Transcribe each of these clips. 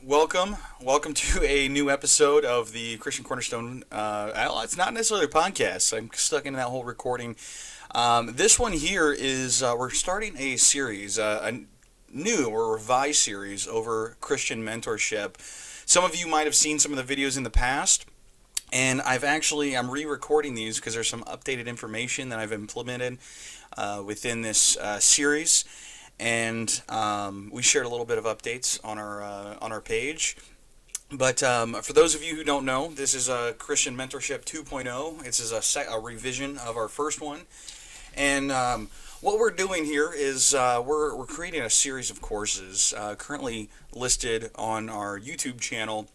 Welcome to a new episode of the Christian Cornerstone. It's not necessarily a podcast. I'm stuck in that whole recording. This one here is we're starting a series, a new or revised series over Christian mentorship. Some of you might have seen some of the videos in the past, and I'm re-recording these because there's some updated information that I've implemented within this series, and we shared a little bit of updates on our page. But for those of you who don't know, this is a Christian Mentorship 2.0. It's a revision of our first one, and what we're doing here is we're creating a series of courses currently listed on our YouTube channel,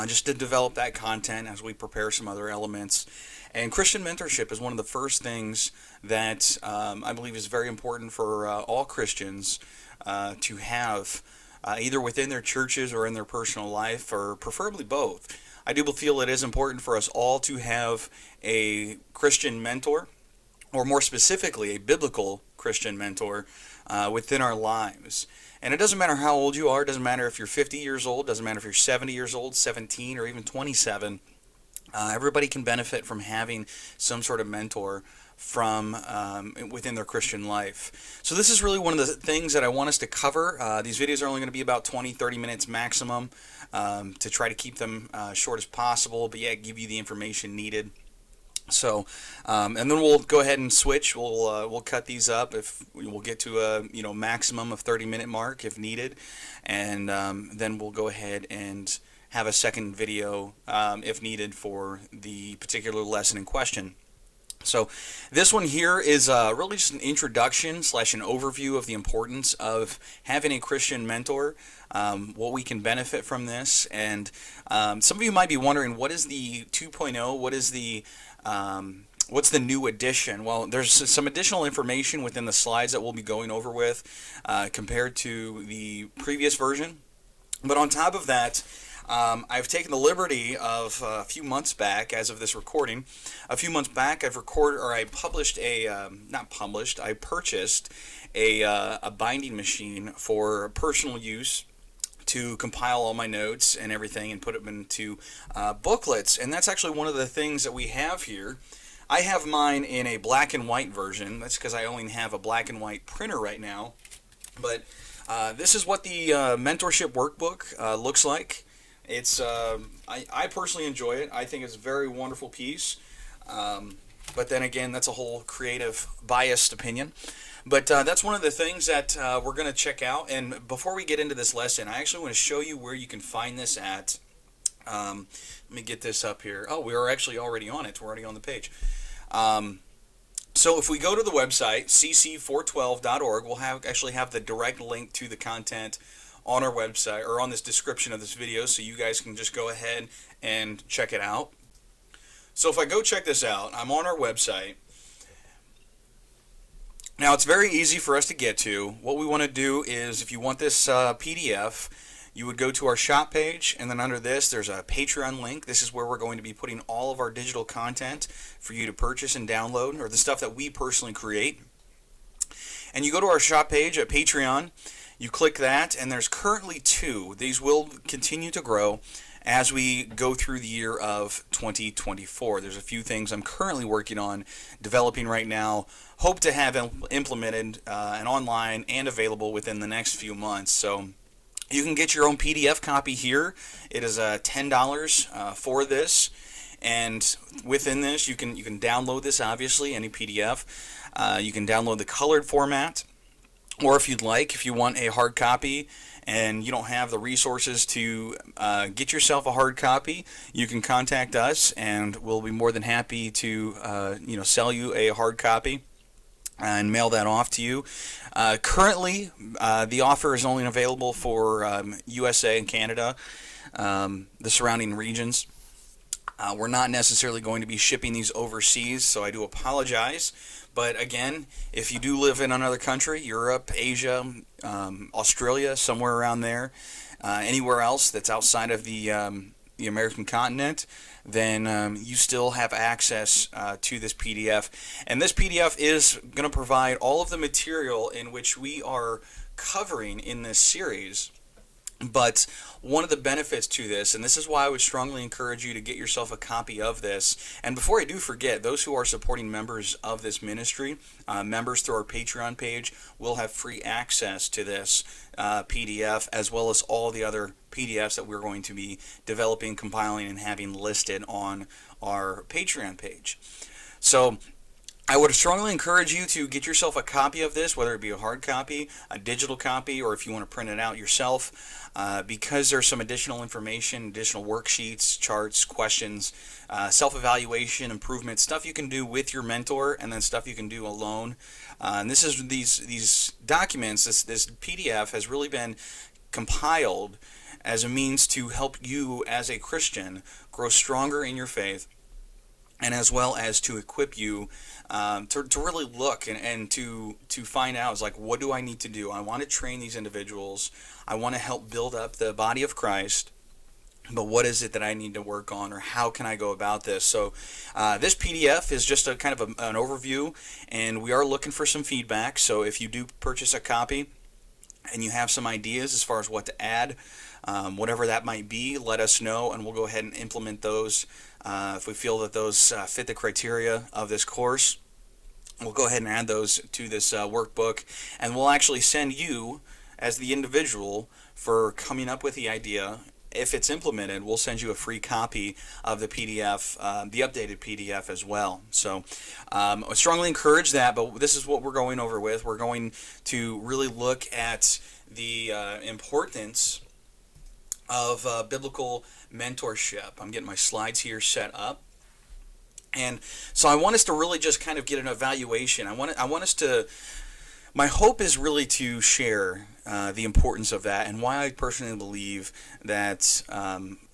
just to develop that content as we prepare some other elements. And Christian mentorship is one of the first things that I believe is very important for all Christians to have, either within their churches or in their personal life, or preferably both. I do feel it is important for us all to have a Christian mentor, or more specifically, a biblical Christian mentor within our lives. And it doesn't matter how old you are. It doesn't matter if you're 50 years old. It doesn't matter if you're 70 years old, 17, or even 27. Everybody can benefit from having some sort of mentor from within their Christian life. So this is really one of the things that I want us to cover. These videos are only going to be about 20, 30 minutes maximum, to try to keep them short as possible, but yet give you the information needed. So, and then we'll go ahead and switch. We'll cut these up if we'll get to a maximum of 30-minute mark if needed, and then we'll go ahead and have a second video if needed for the particular lesson in question. So this one here is really just an introduction / an overview of the importance of having a Christian mentor, what we can benefit from this. And some of you might be wondering, what is the 2.0? What is the what's the new addition? Well, there's some additional information within the slides that we'll be going over with compared to the previous version. But on top of that, I've taken the liberty of a few months back, as of this recording, I purchased a binding machine for personal use to compile all my notes and everything and put them into booklets. And that's actually one of the things that we have here. I have mine in a black and white version. That's because I only have a black and white printer right now. But this is what the mentorship workbook looks like. It's I personally enjoy it. I think it's a very wonderful piece. But then again, that's a whole creative, biased opinion. But that's one of the things that we're going to check out. And before we get into this lesson, I actually want to show you where you can find this at. Let me get this up here. Oh, we are actually already on it. We're already on the page. So if we go to the website, cc412.org, we'll actually have the direct link to the content on our website, or on this description of this video, so you guys can just go ahead and check it out. So if I go check this out, I'm on our website. Now it's very easy for us to get to. What we want to do is, if you want this PDF, you would go to our shop page, and then under this there's a Patreon link. This is where we're going to be putting all of our digital content for you to purchase and download, or the stuff that we personally create. And you go to our shop page at Patreon, you click that, and there's currently 2. These will continue to grow as we go through the year of 2024. There's a few things I'm currently working on, developing right now. Hope to have implemented and online and available within the next few months. So you can get your own PDF copy here. It is $10 for this, and within this you can download this, obviously, any PDF. You can download the colored format, or if you want a hard copy and you don't have the resources to get yourself a hard copy, you can contact us, and we'll be more than happy to sell you a hard copy and mail that off to you. Currently, the offer is only available for USA and Canada, the surrounding regions. We're not necessarily going to be shipping these overseas, so I do apologize. But again, if you do live in another country, Europe, Asia, Australia, somewhere around there, anywhere else that's outside of the American continent, then you still have access to this PDF. And this PDF is going to provide all of the material in which we are covering in this series. But one of the benefits to this, and this is why I would strongly encourage you to get yourself a copy of this. And before I do forget, those who are supporting members of this ministry, members through our Patreon page, will have free access to this PDF, as well as all the other PDFs that we're going to be developing, compiling, and having listed on our Patreon page. So I would strongly encourage you to get yourself a copy of this, whether it be a hard copy, a digital copy, or if you want to print it out yourself, because there's some additional information, additional worksheets, charts, questions, self-evaluation, improvement, stuff you can do with your mentor, and then stuff you can do alone. And this is these documents, this PDF has really been compiled as a means to help you as a Christian grow stronger in your faith, and as well as to equip you to really look and to find out, is like, what do I need to do? I want to train these individuals. I want to help build up the body of Christ. But what is it that I need to work on, or how can I go about this? So this PDF is just a kind of an overview, and we are looking for some feedback. So if you do purchase a copy and you have some ideas as far as what to add, whatever that might be, let us know, and we'll go ahead and implement those. If we feel that those fit the criteria of this course, we'll go ahead and add those to this workbook, and we'll actually send you, as the individual, for coming up with the idea. If it's implemented, we'll send you a free copy of the PDF, the updated PDF as well. So I strongly encourage that, but this is what we're going over with. We're going to really look at the importance of biblical mentorship. I'm getting my slides here set up. And so I want us to really just kind of get an evaluation. I want us to, my hope is really to share the importance of that, and why I personally believe that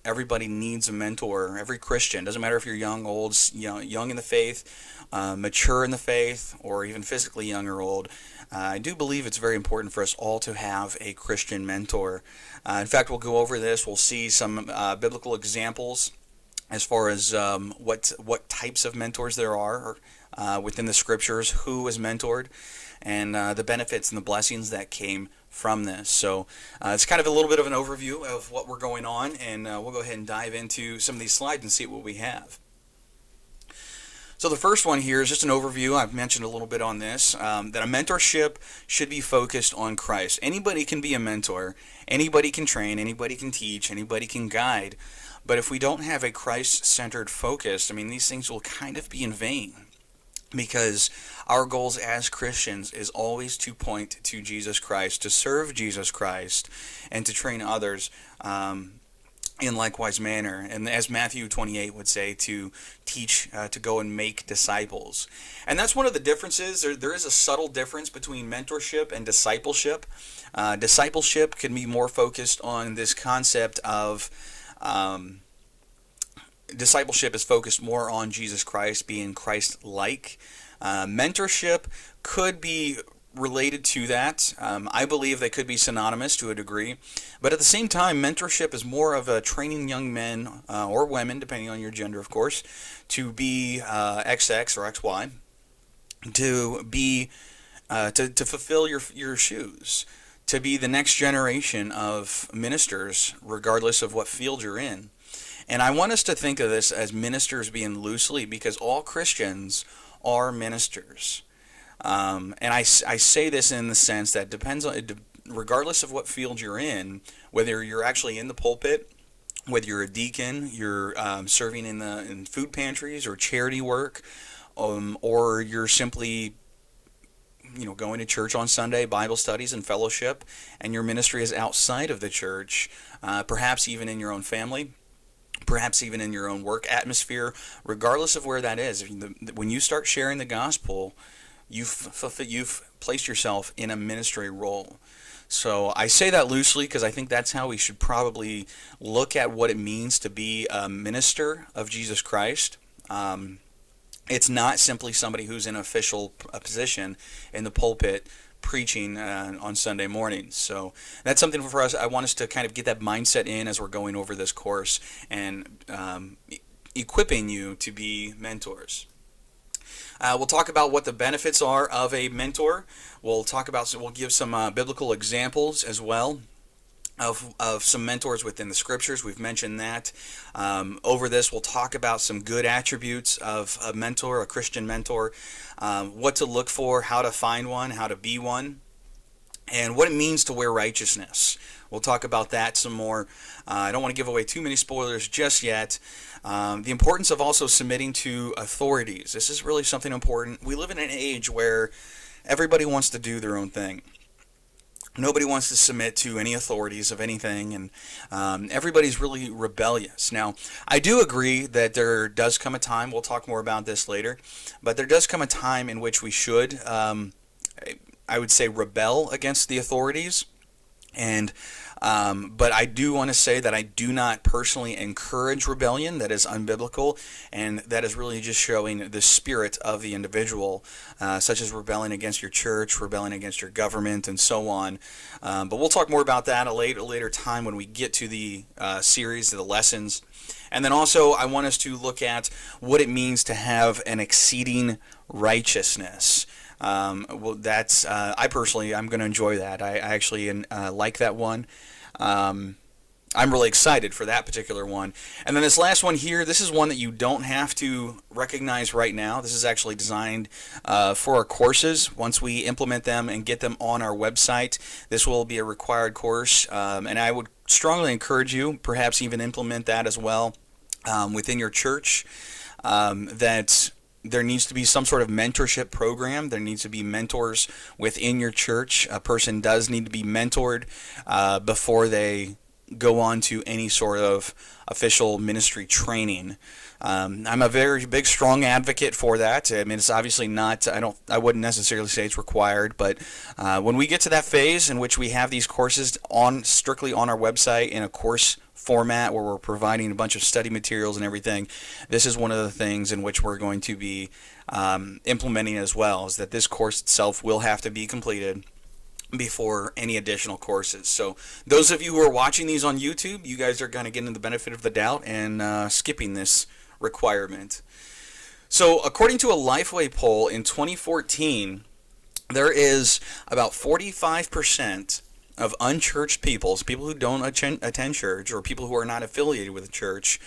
everybody needs a mentor. Every Christian, doesn't matter if you're young, old, young in the faith, mature in the faith, or even physically young or old. I do believe it's very important for us all to have a Christian mentor. In fact, we'll go over this. We'll see some biblical examples as far as what types of mentors there are within the scriptures, who was mentored, and the benefits and the blessings that came from this. So it's kind of a little bit of an overview of what we're going on, and we'll go ahead and dive into some of these slides and see what we have. So the first one here is just an overview. I've mentioned a little bit on this, that a mentorship should be focused on Christ. Anybody can be a mentor. Anybody can train. Anybody can teach. Anybody can guide. But if we don't have a Christ-centered focus, I mean, these things will kind of be in vain, because our goals as Christians is always to point to Jesus Christ, to serve Jesus Christ, and to train others in likewise manner. And as Matthew 28 would say, to teach, to go and make disciples. And that's one of the differences. There is a subtle difference between mentorship and discipleship. Discipleship can be more focused on this concept of discipleship is focused more on Jesus Christ, being Christ-like. Mentorship could be related to that. I believe they could be synonymous to a degree. But at the same time, mentorship is more of a training young men or women, depending on your gender, of course, to be XX or XY, to be to fulfill your shoes, to be the next generation of ministers, regardless of what field you're in. And I want us to think of this as ministers being loosely, because all Christians are ministers. And I say this in the sense that depends on, regardless of what field you're in, whether you're actually in the pulpit, whether you're a deacon, you're serving in food pantries or charity work, or you're simply going to church on Sunday, Bible studies and fellowship, and your ministry is outside of the church, perhaps even in your own family, perhaps even in your own work atmosphere. Regardless of where that is, when you start sharing the gospel, you've placed yourself in a ministry role. So I say that loosely because I think that's how we should probably look at what it means to be a minister of Jesus Christ. It's not simply somebody who's in an official position in the pulpit preaching on Sunday mornings. So that's something for us. I want us to kind of get that mindset in as we're going over this course, and equipping you to be mentors. We'll talk about what the benefits are of a mentor. We'll give some biblical examples as well. of some mentors within the scriptures. We've mentioned that. Over this, we'll talk about some good attributes of a mentor, a Christian mentor, what to look for, how to find one, how to be one, and what it means to wear righteousness. We'll talk about that some more. I don't want to give away too many spoilers just yet. The importance of also submitting to authorities. This is really something important. We live in an age where everybody wants to do their own thing. Nobody wants to submit to any authorities of anything, and everybody's really rebellious. Now, I do agree that there does come a time, we'll talk more about this later, but there does come a time in which we should, I would say, rebel against the authorities. And but I do want to say that I do not personally encourage rebellion. That is unbiblical, and that is really just showing the spirit of the individual, such as rebelling against your church, rebelling against your government, and so on. But we'll talk more about that at a later time when we get to the series, the lessons. And then also I want us to look at what it means to have an exceeding righteousness. Well, that's I personally, I'm going to enjoy that. I actually like that one. I'm really excited for that particular one. And then this last one here, this is one that you don't have to recognize right now. This is actually designed for our courses. Once we implement them and get them on our website, this will be a required course. And I would strongly encourage you, perhaps even implement that as well within your church, that there needs to be some sort of mentorship program. There needs to be mentors within your church. A person does need to be mentored before they go on to any sort of official ministry training. I'm a very big, strong advocate for that. I mean, it's obviously not, I wouldn't necessarily say it's required, but when we get to that phase in which we have these courses strictly on our website in a course format where we're providing a bunch of study materials and everything, this is one of the things in which we're going to be implementing as well, is that this course itself will have to be completed before any additional courses. So those of you who are watching these on YouTube, you guys are going to get the benefit of the doubt and skipping this requirement. So according to a Lifeway poll in 2014, there is about 45% of unchurched people, people who don't attend church or people who are not affiliated with the church,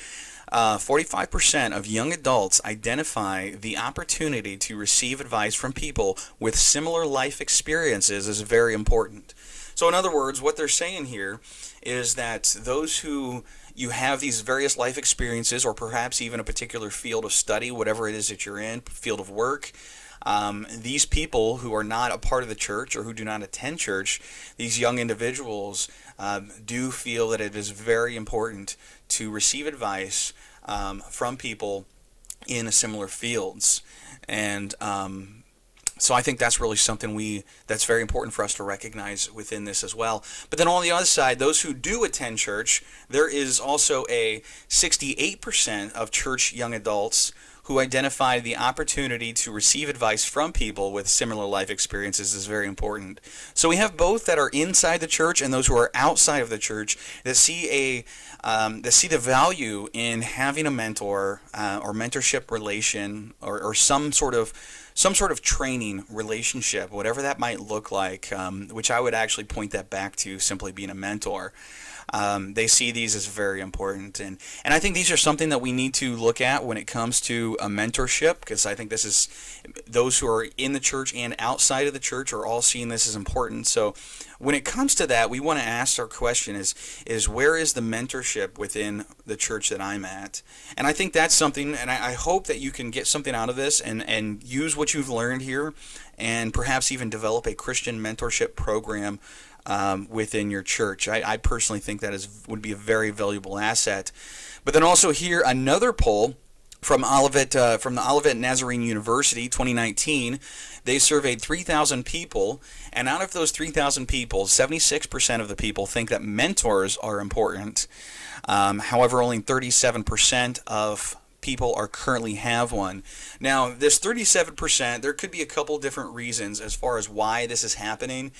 45% of young adults identify the opportunity to receive advice from people with similar life experiences as very important. So in other words, what they're saying here is that those who you have these various life experiences, or perhaps even a particular field of study, whatever it is that you're in, field of work, these people who are not a part of the church or who do not attend church, these young individuals do feel that it is very important to receive advice from people in similar fields. And so I think that's really something that's very important for us to recognize within this as well. But then on the other side, those who do attend church, there is also a 68% of church young adults who identify the opportunity to receive advice from people with similar life experiences is very important. So we have both that are inside the church and those who are outside of the church that see the value in having a mentor or mentorship relation or some sort of training relationship, whatever that might look like, which I would actually point that back to simply being a mentor. They see these as very important, and I think these are something that we need to look at when it comes to a mentorship, because I think this is, those who are in the church and outside of the church are all seeing this as important. So when it comes to that, we want to ask our question is where is the mentorship within the church that I'm at? And I think that's something, and I hope that you can get something out of this and use what you've learned here and perhaps even develop a Christian mentorship program within your church. I personally think that would be a very valuable asset. But then also here, another poll from the Olivet Nazarene University, 2019, they surveyed 3,000 people, and out of those 3,000 people, 76% of the people think that mentors are important. However, only 37% of people currently have one. Now, this 37%, there could be a couple different reasons as far as why this is happening.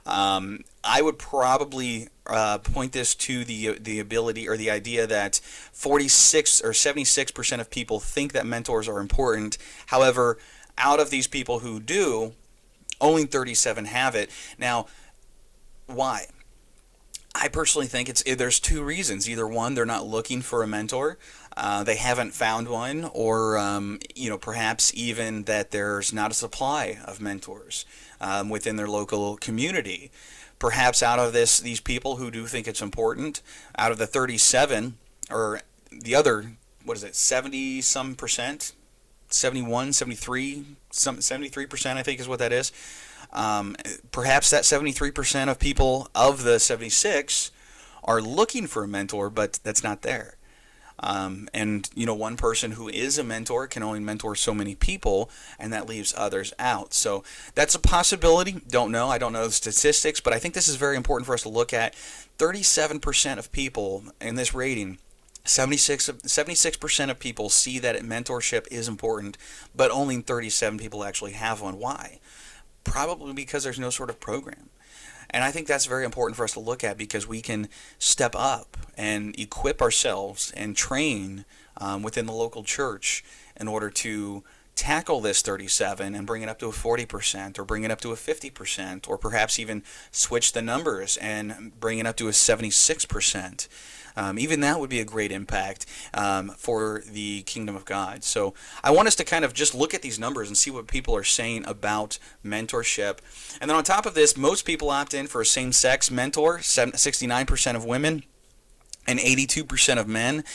I would probably point this to the ability or the idea that 46 or 76% of people think that mentors are important. However, out of these people who do, only 37 have it. Now, why? I personally think there's two reasons. Either one, they're not looking for a mentor, they haven't found one, or perhaps even that there's not a supply of mentors within their local community. Perhaps out of these people who do think it's important, out of the 37, or the other, what is it, 70 some percent, 71, 73, 73% I think is what that is. Perhaps that 73% of people of the 76 are looking for a mentor, but that's not there. And one person who is a mentor can only mentor so many people, and that leaves others out. So that's a possibility. Don't know. I don't know the statistics, but I think this is very important for us to look at. 37% of people in this rating, 76% of people see that mentorship is important, but only 37 people actually have one. Why? Probably because there's no sort of program. And I think that's very important for us to look at, because we can step up and equip ourselves and train within the local church in order to tackle this 37 and bring it up to a 40%, or bring it up to a 50%, or perhaps even switch the numbers and bring it up to a 76%. Even that would be a great impact for the kingdom of God. So I want us to kind of just look at these numbers and see what people are saying about mentorship. And then on top of this, most people opt in for a same-sex mentor, 69% of women and 82% of men.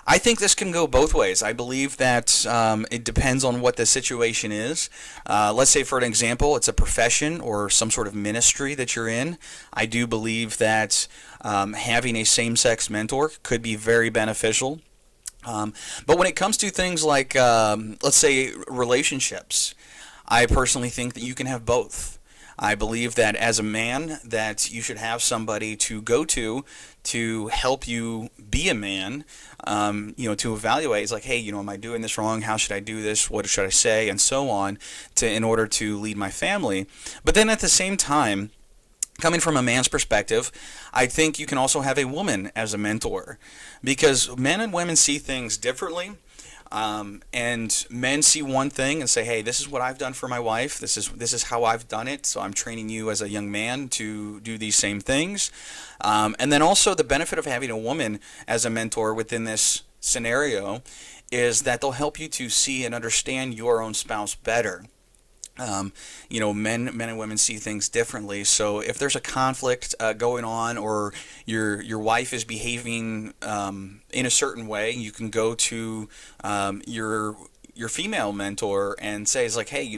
I think this can go both ways. I believe that it depends on what the situation is. Let's say, for an example, it's a profession or some sort of ministry that you're in. I do believe that having a same-sex mentor could be very beneficial. But when it comes to things like, let's say, relationships, I personally think that you can have both. I believe that as a man, that you should have somebody to go to help you be a man, to evaluate. It's like, hey, am I doing this wrong? How should I do this? What should I say? And so on, in order to lead my family. But then at the same time, coming from a man's perspective, I think you can also have a woman as a mentor, because men and women see things differently. And men see one thing and say, hey, this is what I've done for my wife. This is how I've done it. So I'm training you as a young man to do these same things. And then also the benefit of having a woman as a mentor within this scenario is that they'll help you to see and understand your own spouse better. Men and women see things differently. So if there's a conflict going on, or your wife is behaving in a certain way, you can go to your female mentor and say, it's like, hey,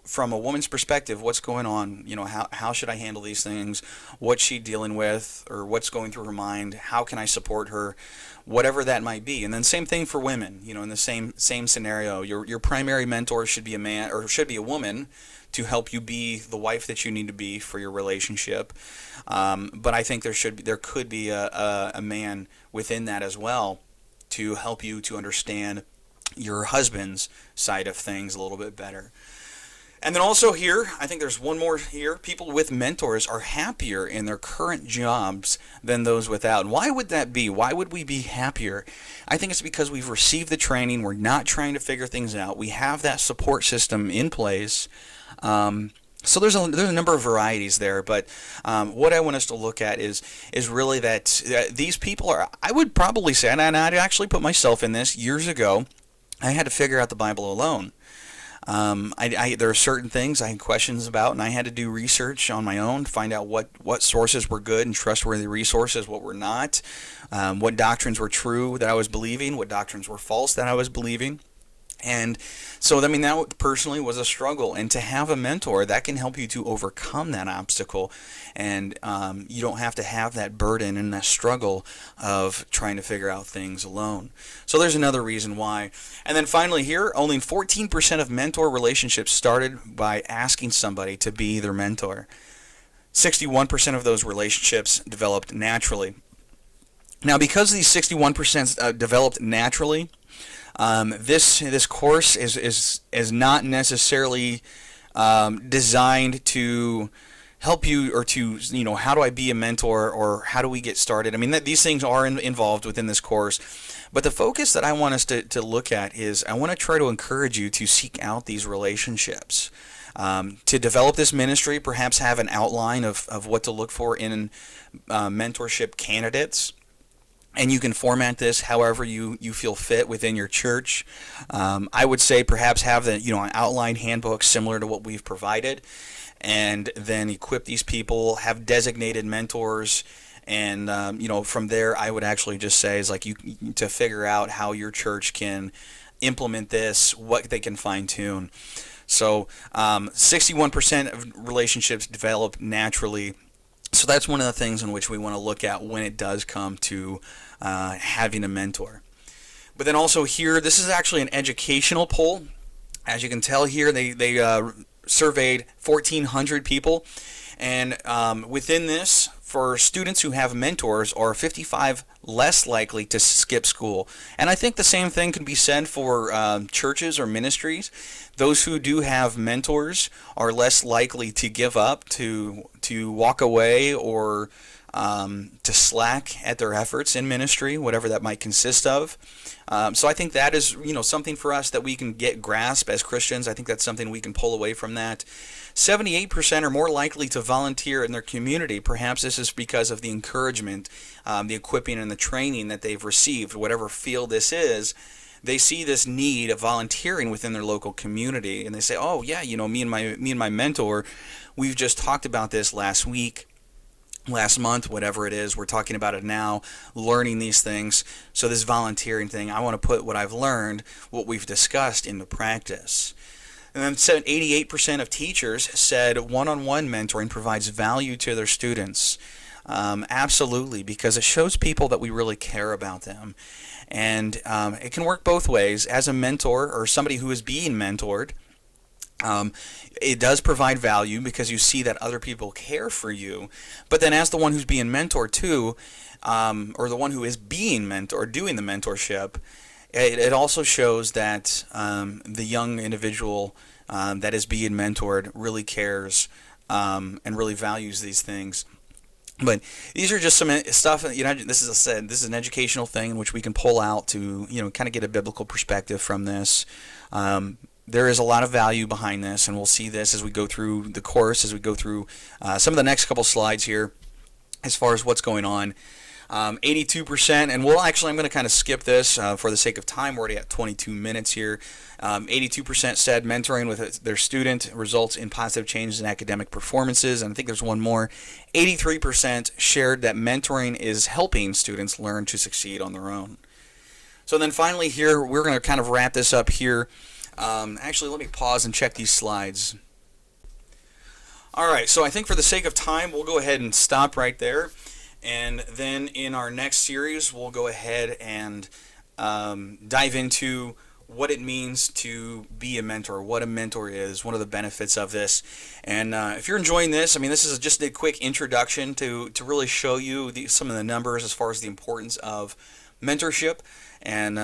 from a woman's perspective, what's going on? How should I handle these things? What's she dealing with, or what's going through her mind? How can I support her? Whatever that might be. And then same thing for women, in the same scenario. Your primary mentor should be a man, or should be a woman, to help you be the wife that you need to be for your relationship. But I think there could be a man within that as well, to help you to understand your husband's side of things a little bit better. And then also here, I think there's one more here. People with mentors are happier in their current jobs than those without. Why would that be? Why would we be happier? I think it's because we've received the training. We're not trying to figure things out. We have that support system in place. So there's a number of varieties there, but what I want us to look at is really that these people are, I would probably say, and I'd actually put myself in this years ago, I had to figure out the Bible alone. There are certain things I had questions about, and I had to do research on my own to find out what sources were good and trustworthy resources, what were not, what doctrines were true that I was believing, what doctrines were false that I was believing. And so, that personally was a struggle. And to have a mentor, that can help you to overcome that obstacle. And you don't have to have that burden and that struggle of trying to figure out things alone. So there's another reason why. And then finally here, only 14% of mentor relationships started by asking somebody to be their mentor. 61% of those relationships developed naturally. Now, because these 61% developed naturally, this course is not necessarily designed to help you, or to, how do I be a mentor, or how do we get started? These things are involved within this course, but the focus that I want us to look at is I want to try to encourage you to seek out these relationships. To develop this ministry, perhaps have an outline of what to look for in mentorship candidates. And you can format this however you feel fit within your church. I would say perhaps have an outline handbook similar to what we've provided, and then equip these people, have designated mentors, and from there I would actually just say is like you to figure out how your church can implement this, what they can fine tune. So 61% of relationships develop naturally. So that's one of the things in which we want to look at when it does come to having a mentor. But then also here, this is actually an educational poll. As you can tell here, they surveyed 1,400 people. And within this, for students who have mentors, are 55 less likely to skip school. And I think the same thing can be said for churches or ministries. Those who do have mentors are less likely to give up, to walk away, or to slack at their efforts in ministry, whatever that might consist of. So I think that is something for us that we can grasp as Christians. I think that's something we can pull away from that. 78% are more likely to volunteer in their community. Perhaps this is because of the encouragement, the equipping, and the training that they've received, whatever field this is. They see this need of volunteering within their local community, and they say, "Oh yeah, me and my mentor, we've just talked about this last week, last month, whatever it is. We're talking about it now, learning these things. So this volunteering thing, I want to put what I've learned, what we've discussed, into practice." And then 88% of teachers said one-on-one mentoring provides value to their students. Absolutely, because it shows people that we really care about them. And it can work both ways. As a mentor or somebody who is being mentored, it does provide value because you see that other people care for you. But then as the one who's being mentored too, or the one who is being mentored, doing the mentorship, it also shows that the young individual that is being mentored really cares and really values these things. But these are just some stuff. This is an educational thing in which we can pull out to kind of get a biblical perspective from this. There is a lot of value behind this, and we'll see this as we go through the course, as we go through some of the next couple slides here, as far as what's going on. 82%, and I'm going to kind of skip this for the sake of time. We're already at 22 minutes here. 82% said mentoring with their student results in positive changes in academic performances, and I think there's one more. 83% shared that mentoring is helping students learn to succeed on their own. So then finally here, we're going to kind of wrap this up here. Actually, let me pause and check these slides. All right, so I think for the sake of time, we'll go ahead and stop right there. And then in our next series, we'll go ahead and dive into what it means to be a mentor, what a mentor is, what are the benefits of this. And if you're enjoying this, this is just a quick introduction to really show you some of the numbers as far as the importance of mentorship and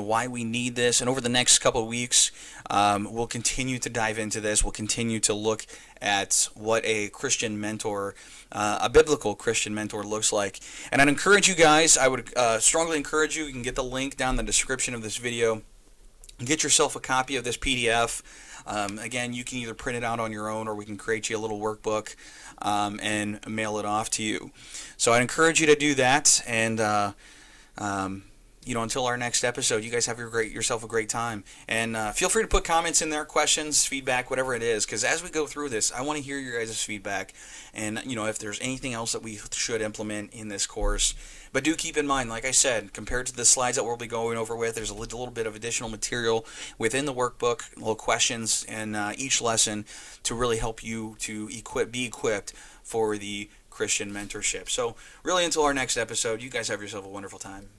why we need this. And over the next couple of weeks, we'll continue to dive into this. We'll continue to look at what a Christian mentor, a biblical Christian mentor, looks like. And I'd encourage you guys, I would strongly encourage you can get the link down in the description of this video. Get yourself a copy of this PDF. Again, you can either print it out on your own, or we can create you a little workbook and mail it off to you. So I'd encourage you to do that. And until our next episode, you guys have yourself a great time. And feel free to put comments in there, questions, feedback, whatever it is, because as we go through this, I want to hear your guys' feedback. And if there's anything else that we should implement in this course. But do keep in mind, like I said, compared to the slides that we'll be going over with, there's a little bit of additional material within the workbook, little questions in each lesson to really help you to be equipped for the Christian mentorship. So really, until our next episode, you guys have yourself a wonderful time.